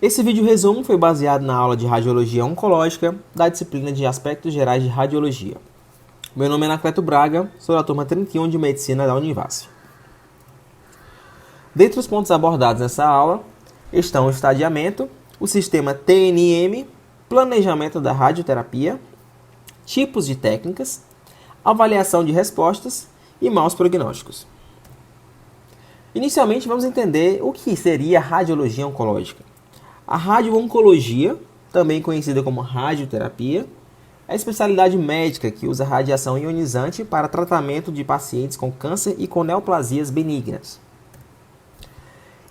Esse vídeo resumo foi baseado na aula de Radiologia Oncológica da disciplina de Aspectos Gerais de Radiologia. Meu nome é Anacleto Braga, sou da turma 31 de Medicina da Univasf. Dentre os pontos abordados nessa aula estão o estadiamento, o sistema TNM, planejamento da radioterapia, tipos de técnicas, avaliação de respostas e maus prognósticos. Inicialmente, vamos entender o que seria a radiologia oncológica. A radio-oncologia, também conhecida como radioterapia, é a especialidade médica que usa radiação ionizante para tratamento de pacientes com câncer e com neoplasias benignas.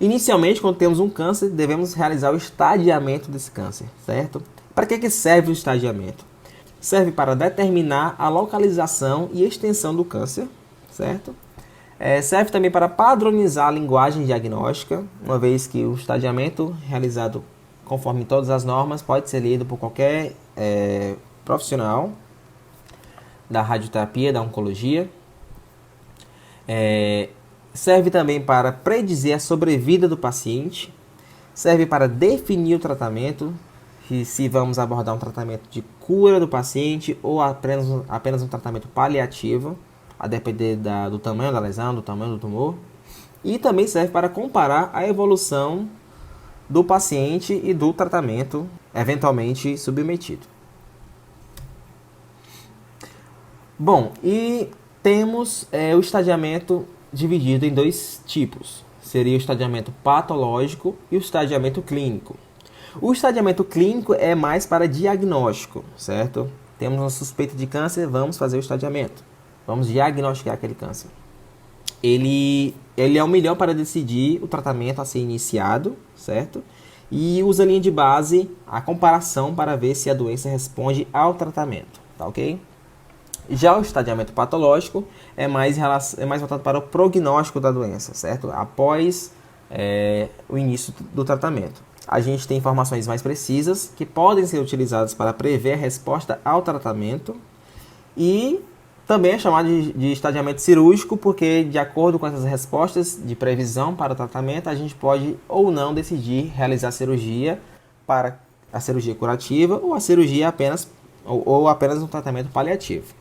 Inicialmente, quando temos um câncer, devemos realizar o estadiamento desse câncer, certo? Para que serve o estadiamento? Serve para determinar a localização e extensão do câncer, certo? Serve também para padronizar a linguagem diagnóstica, uma vez que o estadiamento realizado conforme todas as normas pode ser lido por qualquer profissional da radioterapia, da oncologia. Serve também para predizer a sobrevida do paciente, serve para definir o tratamento, se vamos abordar um tratamento de cura do paciente ou apenas um tratamento paliativo, a depender do tamanho da lesão, do tamanho do tumor. E também serve para comparar a evolução do paciente e do tratamento eventualmente submetido. Bom, e temos o estadiamento dividido em dois tipos. Seria o estadiamento patológico e o estadiamento clínico. O estadiamento clínico é mais para diagnóstico, certo? Temos uma suspeita de câncer, vamos fazer o estadiamento. Vamos diagnosticar aquele câncer. Ele é o melhor para decidir o tratamento a ser iniciado, certo? E usa a linha de base, a comparação para ver se a doença responde ao tratamento, tá ok? Já o estadiamento patológico é mais voltado para o prognóstico da doença, certo? Após o início do tratamento. A gente tem informações mais precisas que podem ser utilizadas para prever a resposta ao tratamento e também é chamado de estadiamento cirúrgico porque, de acordo com essas respostas de previsão para o tratamento, a gente pode ou não decidir realizar a cirurgia para a cirurgia curativa ou a cirurgia apenas um tratamento paliativo.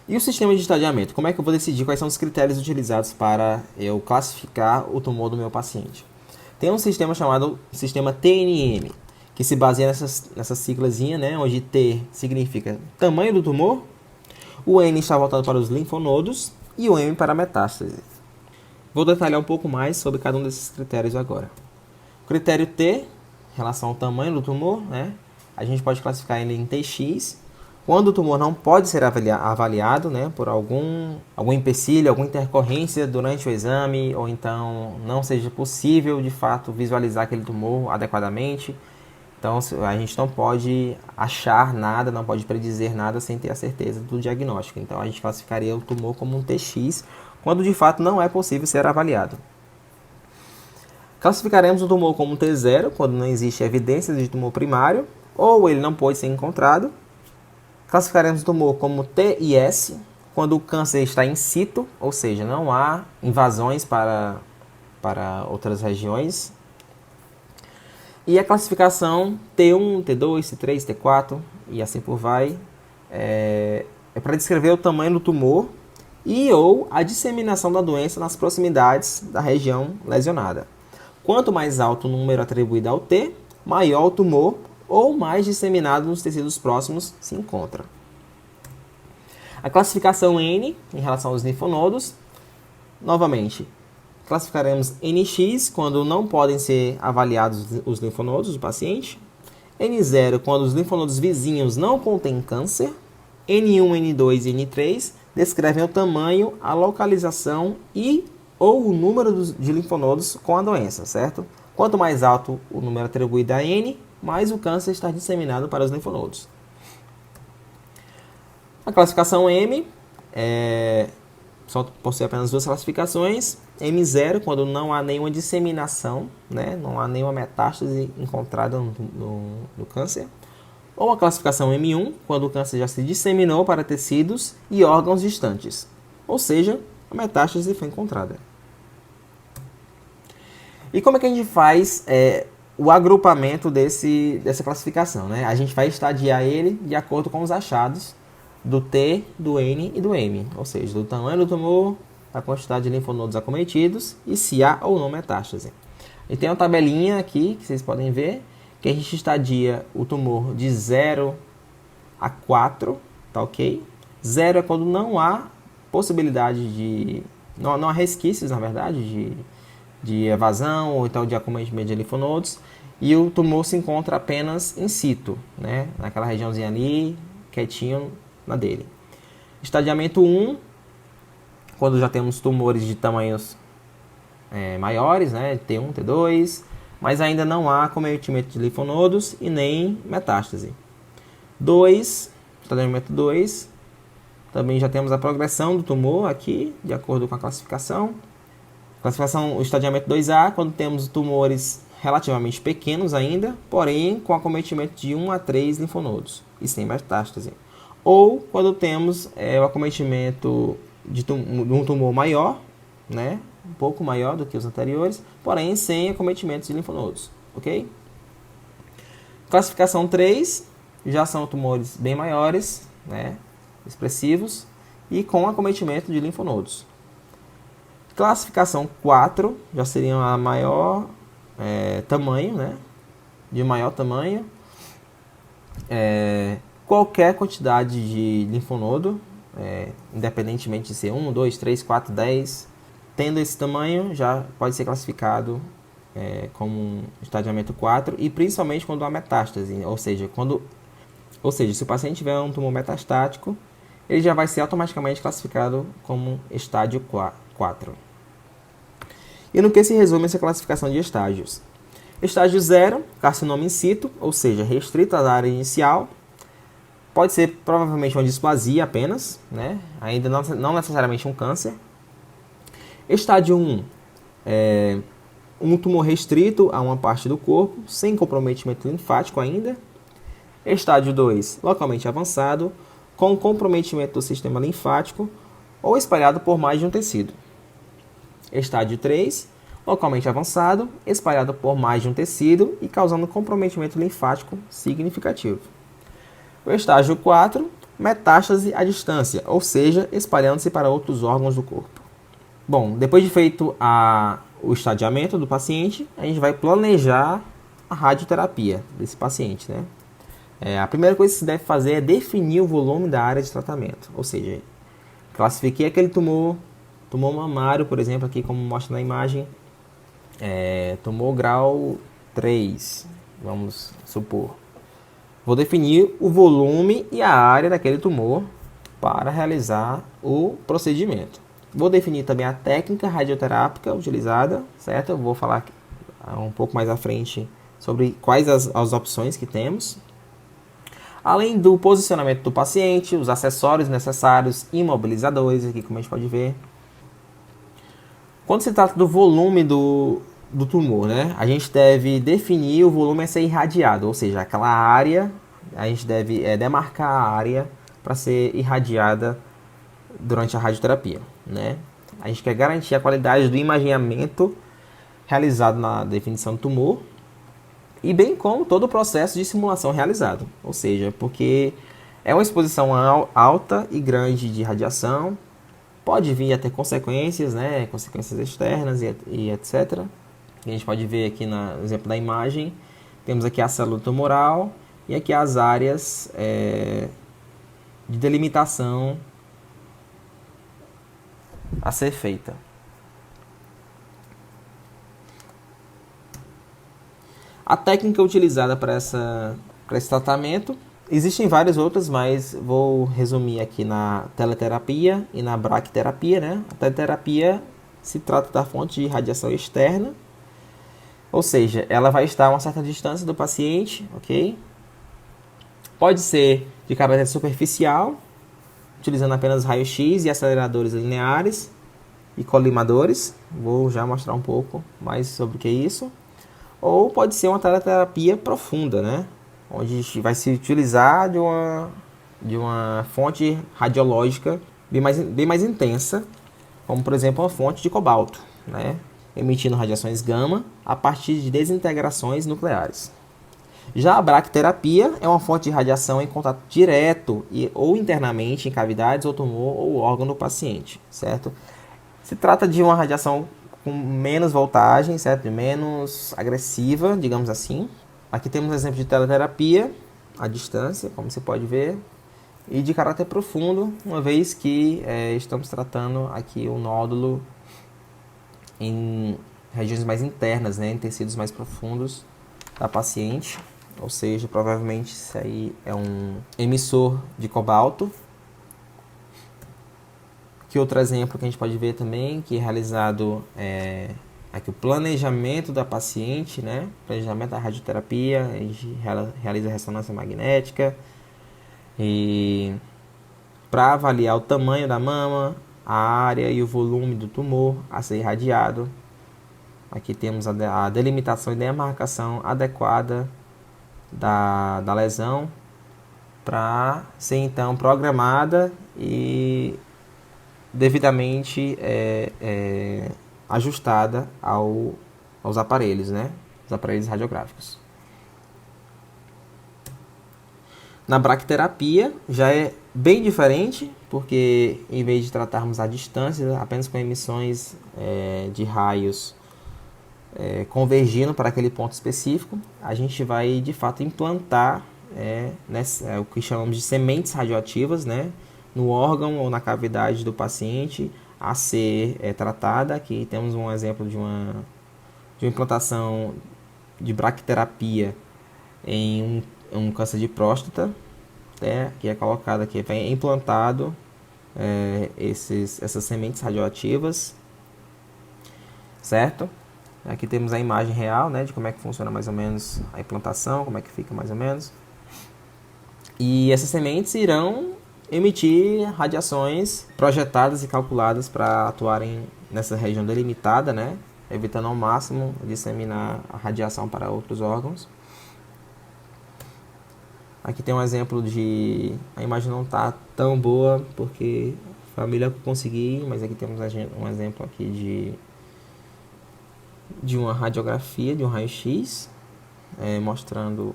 E o sistema de estadiamento? Como é que eu vou decidir quais são os critérios utilizados para eu classificar o tumor do meu paciente? Tem um sistema chamado sistema TNM, que se baseia nessa siglazinha, né, onde T significa tamanho do tumor, o N está voltado para os linfonodos e o M para a metástase. Vou detalhar um pouco mais sobre cada um desses critérios agora. O critério T, em relação ao tamanho do tumor, né, a gente pode classificar ele em TX, quando o tumor não pode ser avaliado, né, por algum empecilho, alguma intercorrência durante o exame, ou então não seja possível, de fato, visualizar aquele tumor adequadamente. Então, a gente não pode achar nada, não pode predizer nada sem ter a certeza do diagnóstico. Então, a gente classificaria o tumor como um TX, quando de fato não é possível ser avaliado. Classificaremos o tumor como um T0, quando não existe evidência de tumor primário, ou ele não pode ser encontrado. Classificaremos o tumor como TIS, quando o câncer está in situ, ou seja, não há invasões para outras regiões. E a classificação T1, T2, T3, T4 e assim por vai é para descrever o tamanho do tumor e ou a disseminação da doença nas proximidades da região lesionada. Quanto mais alto o número atribuído ao T, maior o tumor ou mais disseminado nos tecidos próximos se encontra. A classificação N, em relação aos linfonodos, novamente, classificaremos NX quando não podem ser avaliados os linfonodos do paciente, N0 quando os linfonodos vizinhos não contêm câncer, N1, N2 e N3 descrevem o tamanho, a localização e ou o número de linfonodos com a doença, certo? Quanto mais alto o número atribuído a N, mais o câncer está disseminado para os linfonodos. A classificação M só possui apenas duas classificações. M0, quando não há nenhuma disseminação, né? Não há nenhuma metástase encontrada no câncer. Ou a classificação M1, quando o câncer já se disseminou para tecidos e órgãos distantes, ou seja, a metástase foi encontrada. E como é que a gente faz o agrupamento dessa classificação, né? A gente vai estadiar ele de acordo com os achados do T, do N e do M, ou seja, do tamanho do tumor, a quantidade de linfonodos acometidos e se há ou não metástase. E tem uma tabelinha aqui que vocês podem ver, que a gente estadia o tumor de 0 a 4, tá ok? 0 é quando não há possibilidade de... Não há resquícios, na verdade, de evasão ou então de acometimento de linfonodos. E o tumor se encontra apenas in situ, né? Naquela regiãozinha ali, quietinho na dele. Estadiamento 1, quando já temos tumores de tamanhos maiores, né? T1, T2, mas ainda não há acometimento de linfonodos e nem metástase. 2, estadiamento 2, também já temos a progressão do tumor aqui, de acordo com a classificação. Classificação, o estadiamento 2A, quando temos tumores relativamente pequenos ainda, porém com acometimento de 1 a 3 linfonodos e sem metástase. Ou quando temos o acometimento de um tumor maior, né, um pouco maior do que os anteriores, porém sem acometimento de linfonodos, ok? Classificação 3, já são tumores bem maiores, né, expressivos, e com acometimento de linfonodos. Classificação 4, já seria a maior tamanho, né, de maior tamanho, qualquer quantidade de linfonodo, independentemente de ser 1, 2, 3, 4, 10, tendo esse tamanho, já pode ser classificado como um estadiamento 4, e principalmente quando há metástase, ou seja, se o paciente tiver um tumor metastático, ele já vai ser automaticamente classificado como estágio 4. E no que se resume essa classificação de estágios? Estágio 0, carcinoma in situ, ou seja, restrito à área inicial. Pode ser provavelmente uma displasia apenas, né? Ainda não necessariamente um câncer. Estágio 1, um tumor restrito a uma parte do corpo, sem comprometimento linfático ainda. Estágio 2, localmente avançado, com comprometimento do sistema linfático ou espalhado por mais de um tecido. Estágio 3, localmente avançado, espalhado por mais de um tecido e causando comprometimento linfático significativo. O estágio 4, metástase à distância, ou seja, espalhando-se para outros órgãos do corpo. Bom, depois de feito o estadiamento do paciente, a gente vai planejar a radioterapia desse paciente, né? A primeira coisa que se deve fazer é definir o volume da área de tratamento, ou seja, classifiquei aquele tumor mamário, por exemplo, aqui como mostra na imagem, tumor grau 3, vamos supor. Vou definir o volume e a área daquele tumor para realizar o procedimento. Vou definir também a técnica radioterápica utilizada, certo? Eu vou falar um pouco mais à frente sobre quais as opções que temos. Além do posicionamento do paciente, os acessórios necessários, imobilizadores, aqui como a gente pode ver. Quando se trata do volume do tumor, né, a gente deve definir o volume a ser irradiado, ou seja, aquela área, a gente deve demarcar a área para ser irradiada durante a radioterapia, né? A gente quer garantir a qualidade do imaginamento realizado na definição do tumor, e bem como todo o processo de simulação realizado, ou seja, porque é uma exposição alta e grande de radiação, pode vir a ter consequências, né, consequências externas e etc. A gente pode ver aqui no exemplo da imagem, temos aqui a célula tumoral e aqui as áreas de delimitação a ser feita. A técnica utilizada para esse tratamento, existem várias outras, mas vou resumir aqui na teleterapia e na braquiterapia, né? A teleterapia se trata da fonte de radiação externa, ou seja, ela vai estar a uma certa distância do paciente, ok? Pode ser de caráter superficial, utilizando apenas raio-x e aceleradores lineares e colimadores. Vou já mostrar um pouco mais sobre o que é isso. Ou pode ser uma teleterapia profunda, né? onde vai se utilizar de uma fonte radiológica bem mais intensa, como por exemplo uma fonte de cobalto, né, emitindo radiações gama a partir de desintegrações nucleares. Já a braquiterapia é uma fonte de radiação em contato direto ou internamente em cavidades ou tumor ou órgão do paciente, certo? Se trata de uma radiação com menos voltagem, certo? Menos agressiva, digamos assim. Aqui temos um exemplo de teleterapia à distância, como você pode ver, e de caráter profundo, uma vez que estamos tratando aqui o nódulo em regiões mais internas, né, em tecidos mais profundos da paciente, ou seja, provavelmente isso aí é um emissor de cobalto. Que outro exemplo que a gente pode ver também, que é realizado aqui o planejamento da paciente, né, planejamento da radioterapia, a gente realiza ressonância magnética e para avaliar o tamanho da mama, a área e o volume do tumor a ser irradiado. Aqui temos a delimitação e demarcação adequada da lesão para ser então programada e devidamente ajustada aos aparelhos, né? Os aparelhos radiográficos. Na braquiterapia já é bem diferente, porque em vez de tratarmos à distância, apenas com emissões de raios convergindo para aquele ponto específico, a gente vai de fato implantar o que chamamos de sementes radioativas, né, no órgão ou na cavidade do paciente a ser tratada. Aqui temos um exemplo de uma implantação de braquiterapia em um câncer de próstata, que é colocado aqui, vem implantado essas sementes radioativas, certo? Aqui temos a imagem real, né, de como é que funciona mais ou menos a implantação, como é que fica mais ou menos. E essas sementes irão emitir radiações projetadas e calculadas para atuarem nessa região delimitada, né, evitando ao máximo disseminar a radiação para outros órgãos. Aqui tem um exemplo de... A imagem não está tão boa porque a família conseguiu, mas aqui temos um exemplo aqui de uma radiografia, de um raio-x, mostrando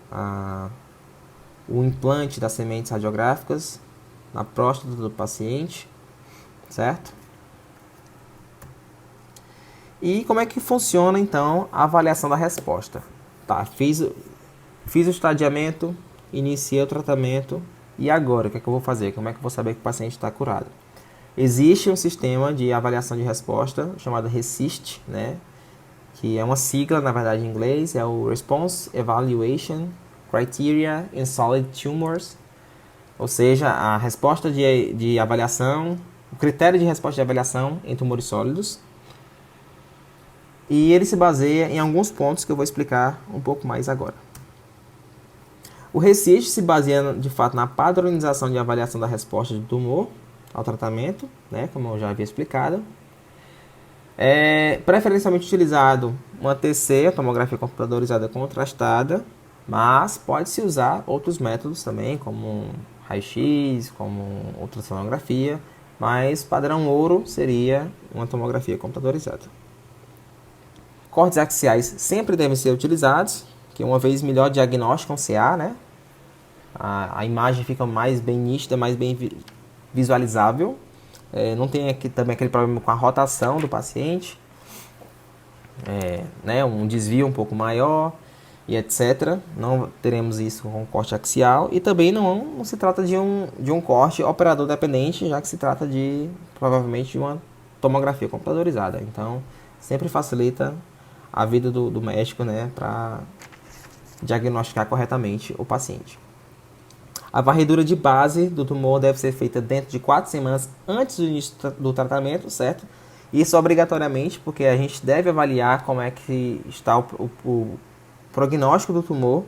o implante das sementes radiográficas na próstata do paciente, certo? E como é que funciona então a avaliação da resposta? Tá, fiz o estadiamento, iniciei o tratamento, e agora o que é que eu vou fazer? Como é que eu vou saber que o paciente está curado? Existe um sistema de avaliação de resposta chamado RECIST, né? Que é uma sigla, na verdade, em inglês, é o Response Evaluation Criteria in Solid Tumors, ou seja, a resposta de avaliação, o critério de resposta de avaliação em tumores sólidos. E ele se baseia em alguns pontos que eu vou explicar um pouco mais agora. O RECIST se baseia, de fato, na padronização de avaliação da resposta do tumor ao tratamento, né, como eu já havia explicado. É preferencialmente utilizado uma TC, a tomografia computadorizada contrastada, mas pode-se usar outros métodos também, como raio-x, como ultrassonografia, mas padrão ouro seria uma tomografia computadorizada. Cortes axiais sempre devem ser utilizados, que uma vez melhor diagnóstico um CA, né? A imagem fica mais bem nítida, mais bem visualizável. Não tem aqui também aquele problema com a rotação do paciente, né? Um desvio um pouco maior e etc. Não teremos isso com corte axial, e também não se trata de um corte operador dependente, já que se trata provavelmente de uma tomografia computadorizada. Então sempre facilita a vida do médico, né, para diagnosticar corretamente o paciente. A varredura de base do tumor deve ser feita dentro de 4 semanas antes do início do tratamento, certo? Isso obrigatoriamente, porque a gente deve avaliar como é que está o prognóstico do tumor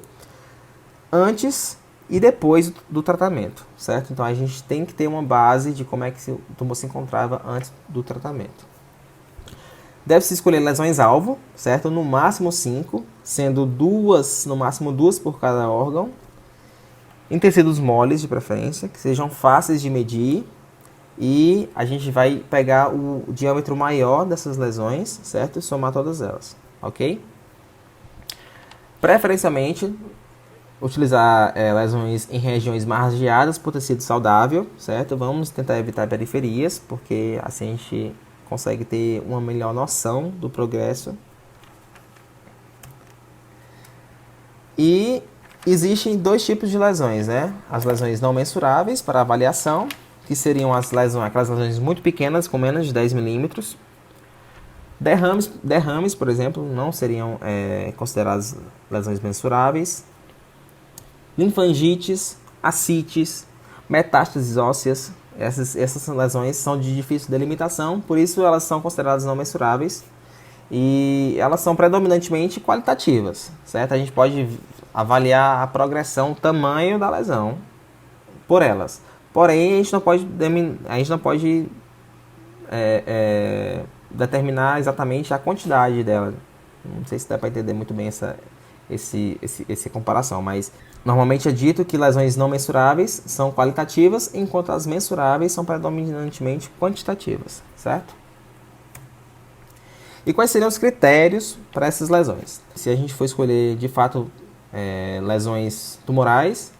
antes e depois do tratamento, certo? Então a gente tem que ter uma base de como é que o tumor se encontrava antes do tratamento. Deve-se escolher lesões-alvo, certo? No máximo 5, sendo no máximo 2 por cada órgão. em tecidos moles de preferência, que sejam fáceis de medir, e a gente vai pegar o diâmetro maior dessas lesões, certo? E somar todas elas, ok? Preferencialmente, utilizar lesões em regiões margeadas por tecido saudável, certo? Vamos tentar evitar periferias, porque assim a gente consegue ter uma melhor noção do progresso. E existem dois tipos de lesões, né? As lesões não mensuráveis para avaliação, que seriam aquelas lesões muito pequenas, com menos de 10 milímetros. Derrames, por exemplo, não seriam consideradas lesões mensuráveis. Linfangites, ascites, metástases ósseas, essas lesões são de difícil delimitação, por isso elas são consideradas não mensuráveis. E elas são predominantemente qualitativas, certo? A gente pode avaliar a progressão, o tamanho da lesão por elas. Porém, a gente não pode determinar exatamente a quantidade dela. Não sei se dá para entender muito bem essa comparação, mas normalmente é dito que lesões não mensuráveis são qualitativas, enquanto as mensuráveis são predominantemente quantitativas, certo? E quais seriam os critérios para essas lesões? Se a gente for escolher, de fato, lesões tumorais,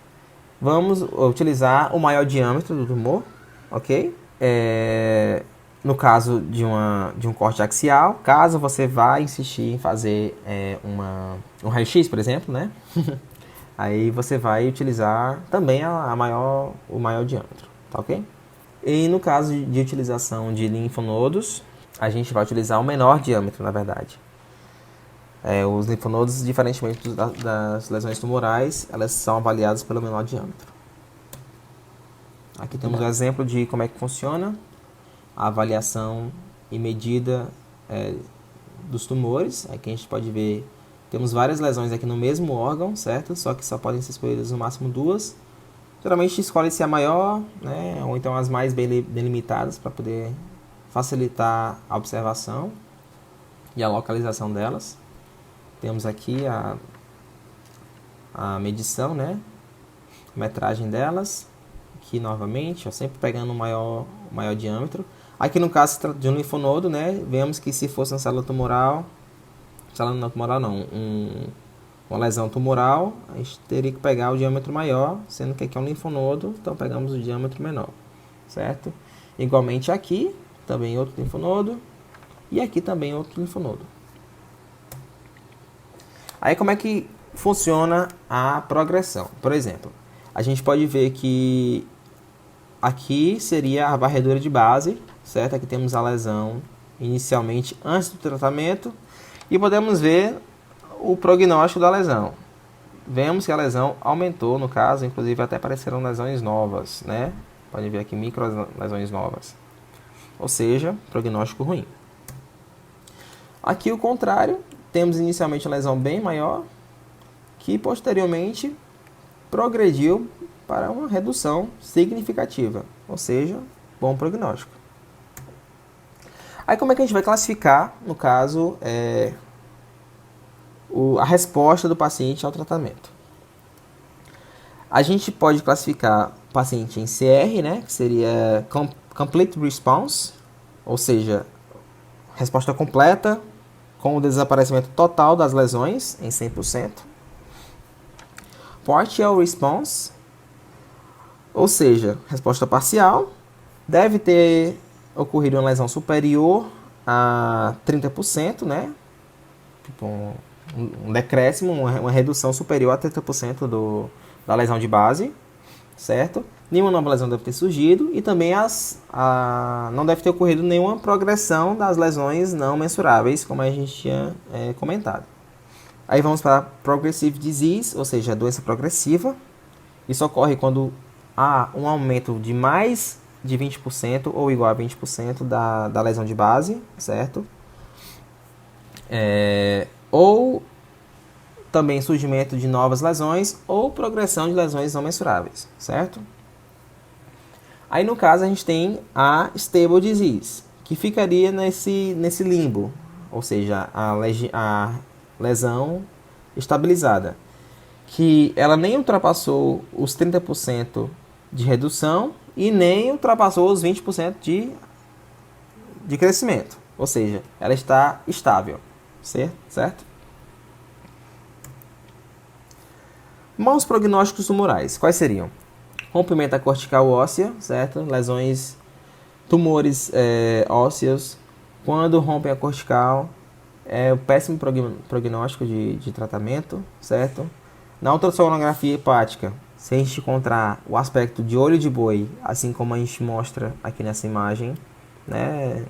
vamos utilizar o maior diâmetro do tumor, ok? No caso de um corte axial, caso você vá insistir em fazer um raio-x, por exemplo, né? Aí você vai utilizar também o maior diâmetro, tá ok? E no caso de utilização de linfonodos, a gente vai utilizar o menor diâmetro, na verdade. Os linfonodos, diferentemente das lesões tumorais, elas são avaliadas pelo menor diâmetro. Aqui temos um exemplo de como é que funciona a avaliação e medida dos tumores. Aqui a gente pode ver, temos várias lesões aqui no mesmo órgão, certo? Só que só podem ser escolhidas no máximo duas. Geralmente escolhe-se a maior, né? Ou então as mais bem delimitadas para poder facilitar a observação e a localização delas. Temos aqui a medição, né? A metragem delas. Aqui novamente, sempre pegando o maior diâmetro. Aqui no caso de um linfonodo, né? Vemos que se fosse uma célula tumoral, uma lesão tumoral, a gente teria que pegar o diâmetro maior, sendo que aqui é um linfonodo, então pegamos o diâmetro menor, certo? Igualmente aqui, também outro linfonodo, e aqui também outro linfonodo. Aí como é que funciona a progressão? Por exemplo, a gente pode ver que aqui seria a varredura de base, certo? Aqui temos a lesão inicialmente antes do tratamento e podemos ver o prognóstico da lesão. Vemos que a lesão aumentou, no caso, inclusive até apareceram lesões novas, né? Podem ver aqui micro lesões novas. Ou seja, prognóstico ruim. Aqui o contrário, temos inicialmente uma lesão bem maior, que posteriormente progrediu para uma redução significativa, ou seja, bom prognóstico. Aí como é que a gente vai classificar, no caso, a resposta do paciente ao tratamento? A gente pode classificar o paciente em CR, né, que seria Complete Response, ou seja, resposta completa com o desaparecimento total das lesões em 100%. Partial Response, ou seja, resposta parcial, deve ter ocorrido uma lesão superior a 30%, né? Tipo um decréscimo, uma redução superior a 30% da lesão de base, certo? Nenhuma nova lesão deve ter surgido e também não deve ter ocorrido nenhuma progressão das lesões não mensuráveis, como a gente tinha comentado. Aí vamos para Progressive Disease, ou seja, doença progressiva. Isso ocorre quando há um aumento de mais de 20% ou igual a 20% da lesão de base, certo? Ou também surgimento de novas lesões ou progressão de lesões não mensuráveis, certo? Aí no caso a gente tem a Stable Disease, que ficaria nesse limbo, ou seja, a lesão estabilizada, que ela nem ultrapassou os 30% de redução e nem ultrapassou os 20% de crescimento. Ou seja, ela está estável, certo? Maus prognósticos tumorais, quais seriam? Rompimento da cortical óssea, certo? Lesões, tumores ósseos, quando rompem a cortical, é o péssimo prognóstico de tratamento, certo? Na ultrassonografia hepática, se a gente encontrar o aspecto de olho de boi, assim como a gente mostra aqui nessa imagem, né?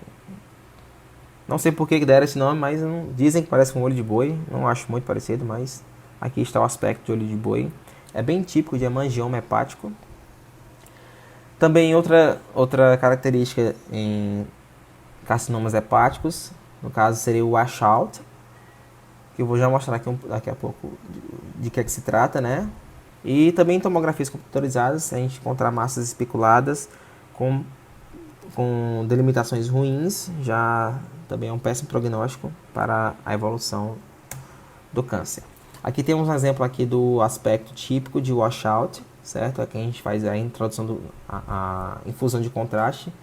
Não sei por que deram esse nome, mas dizem que parece um olho de boi, não acho muito parecido, mas aqui está o aspecto de olho de boi. É bem típico de hemangioma hepático. Também outra característica em carcinomas hepáticos, no caso seria o washout, que eu vou já mostrar aqui daqui a pouco de que é que se trata, né? E também em tomografias computadorizadas, a gente encontrar massas especuladas com delimitações ruins, já também é um péssimo prognóstico para a evolução do câncer. Aqui temos um exemplo aqui do aspecto típico de washout, certo? Aqui a gente faz a introdução a infusão de contraste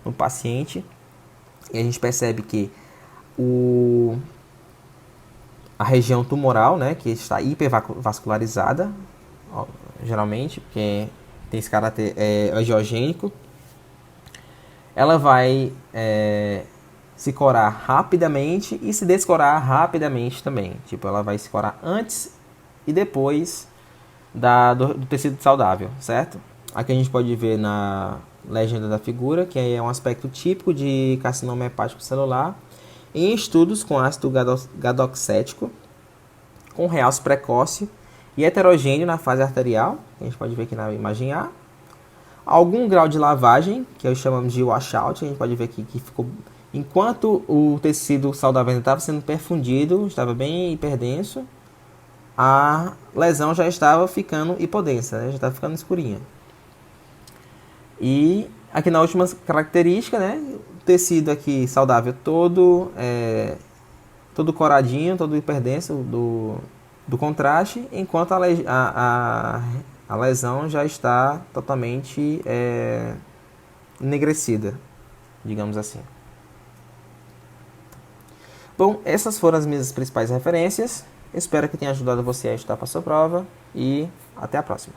no paciente e a gente percebe que a região tumoral, né, que está hipervascularizada, geralmente, porque tem esse caráter angiogênico, ela vai se corar rapidamente e se descorar rapidamente também. Tipo, ela vai se corar antes e depois do tecido saudável, certo? Aqui a gente pode ver na legenda da figura, que é um aspecto típico de carcinoma hepático celular, em estudos com ácido gadoxético, com realce precoce e heterogêneo na fase arterial, que a gente pode ver aqui na imagem A. Algum grau de lavagem, que chamamos de washout, a gente pode ver aqui que ficou... Enquanto o tecido saudável estava sendo perfundido, estava bem hiperdenso, a lesão já estava ficando hipodensa, né? Já estava ficando escurinha. E aqui na última característica, né? O tecido aqui saudável todo coradinho, todo hiperdenso do contraste, enquanto a lesão já está totalmente enegrecida, digamos assim. Bom, essas foram as minhas principais referências. Espero que tenha ajudado você a estudar para a sua prova e até a próxima.